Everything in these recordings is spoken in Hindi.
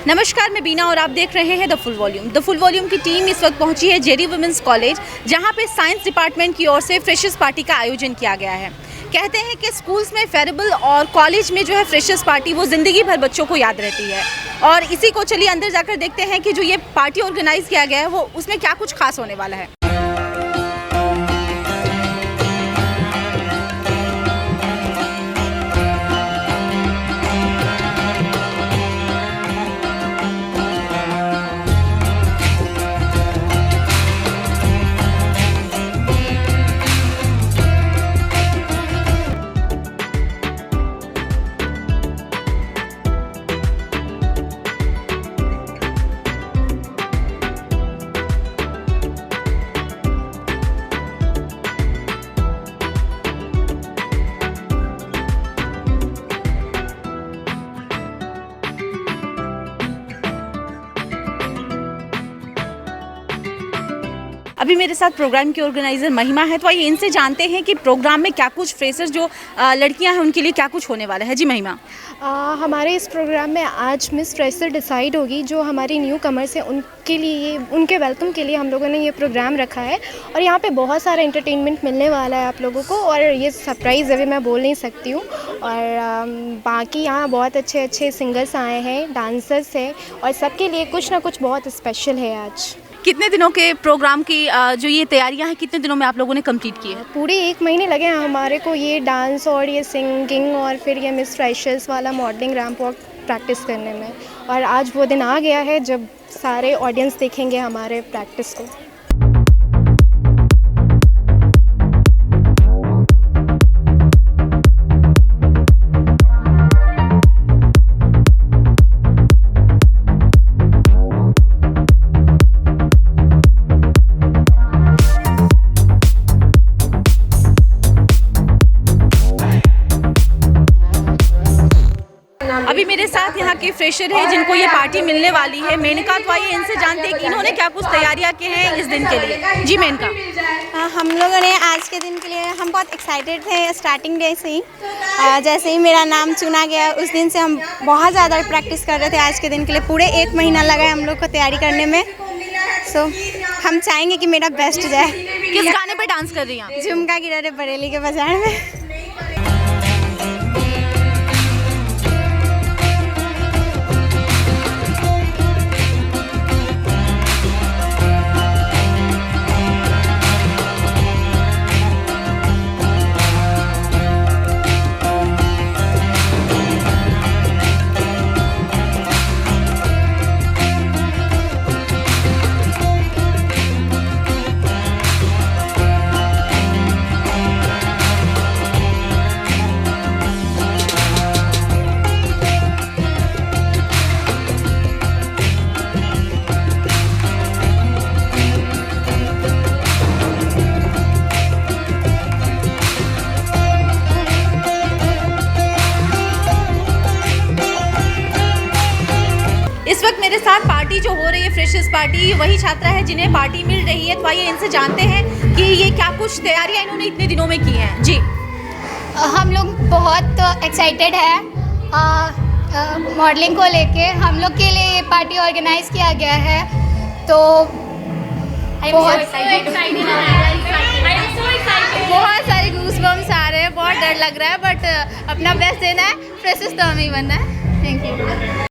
नमस्कार, मैं बीना और आप देख रहे हैं द फुल वॉल्यूम की टीम इस वक्त पहुंची है जेडी वुमेंस कॉलेज, जहां पे साइंस डिपार्टमेंट की ओर से फ्रेशर्स पार्टी का आयोजन किया गया है। कहते हैं कि स्कूल्स में फेयरवेल और कॉलेज में जो है फ्रेशर्स पार्टी वो ज़िंदगी भर बच्चों को याद रहती है। और इसी को चलिए अंदर जाकर देखते हैं कि जो ये पार्टी ऑर्गेनाइज किया गया है वो उसमें क्या कुछ खास होने वाला है। अभी मेरे साथ प्रोग्राम की ऑर्गेनाइज़र महिमा है, तो आइए इनसे जानते हैं कि प्रोग्राम में क्या कुछ फ्रेशर्स जो लड़कियां हैं उनके लिए क्या कुछ होने वाला है। जी महिमा। हमारे इस प्रोग्राम में आज मिस फ्रेशर डिसाइड होगी। जो हमारी न्यू कमर्स हैं उनके लिए, उनके वेलकम के लिए हम लोगों ने ये प्रोग्राम रखा है और यहाँ पे बहुत सारा एंटरटेनमेंट मिलने वाला है आप लोगों को। और ये सरप्राइज़ अभी मैं बोल नहीं सकती हूँ। और बाकी यहाँ बहुत अच्छे अच्छे सिंगर्स आए हैं, डांसर्स हैं और सबके लिए कुछ ना कुछ बहुत स्पेशल है आज। कितने दिनों के प्रोग्राम की जो ये तैयारियां हैं कितने दिनों में आप लोगों ने कंप्लीट की है? पूरे 1 महीने लगे हैं हमारे को ये डांस और ये सिंगिंग और फिर ये मिस फ्रेशर्स वाला मॉडलिंग रैंप वॉक प्रैक्टिस करने में। और आज वो दिन आ गया है जब सारे ऑडियंस देखेंगे हमारे प्रैक्टिस को। अभी मेरे साथ यहाँ के फ्रेशर हैं जिनको ये पार्टी मिलने वाली है। मेनका, तो आइए इनसे जानते हैं कि इन्होंने क्या कुछ तैयारियां की हैं इस दिन के लिए। जी मेनका। हम लोगों ने आज के दिन के लिए हम बहुत एक्साइटेड थे स्टार्टिंग डे से ही। जैसे ही मेरा नाम चुना गया उस दिन से हम बहुत ज़्यादा प्रैक्टिस कर रहे थे आज के दिन के लिए। पूरे 1 महीना लगा है हम लोग को तैयारी करने में। सो हम चाहेंगे कि मेरा बेस्ट जाए। किस गाने पे डांस कर रही हैं? झुमका गिरा रे बरेली के बाजार में। इस वक्त मेरे साथ पार्टी जो हो रही है फ्रेशर्स पार्टी, वही छात्रा है जिन्हें पार्टी मिल रही है। तो आइए इनसे जानते हैं कि ये क्या कुछ तैयारियां इन्होंने इतने दिनों में की हैं। जी। हम लोग बहुत एक्साइटेड है मॉडलिंग को लेके। हम लोग के लिए ये पार्टी ऑर्गेनाइज किया गया है, तो बहुत सारे गूज़बम्स आ रहे हैं, बहुत डर लग रहा है, बट अपना बेस्ट देना है। फ्रेशर्स तो हमें ही बनना है। Thank you.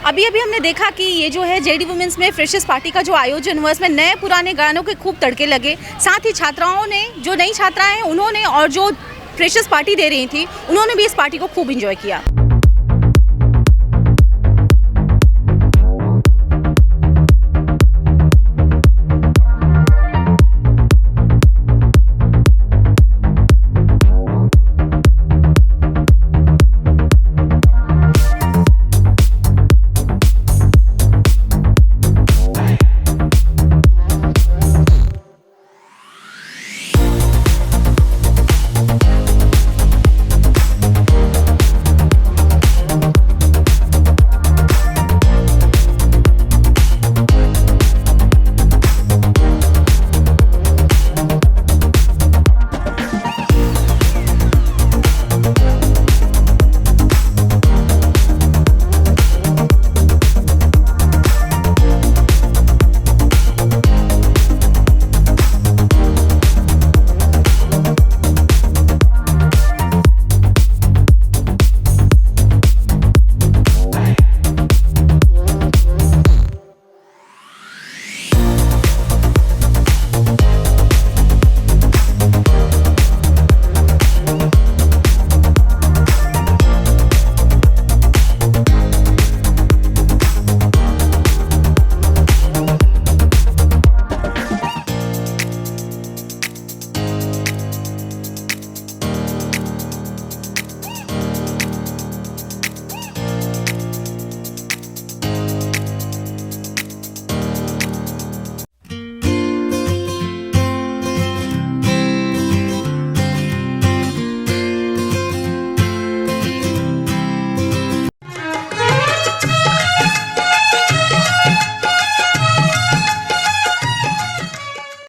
अभी अभी हमने देखा कि ये जो है जेडी वुमेंस में फ्रेशर्स पार्टी का जो आयोजन हुआ, इसमें नए पुराने गानों के खूब तड़के लगे। साथ ही छात्राओं ने, जो नई छात्राएं हैं उन्होंने, और जो फ्रेशर्स पार्टी दे रही थी उन्होंने भी इस पार्टी को खूब इंजॉय किया।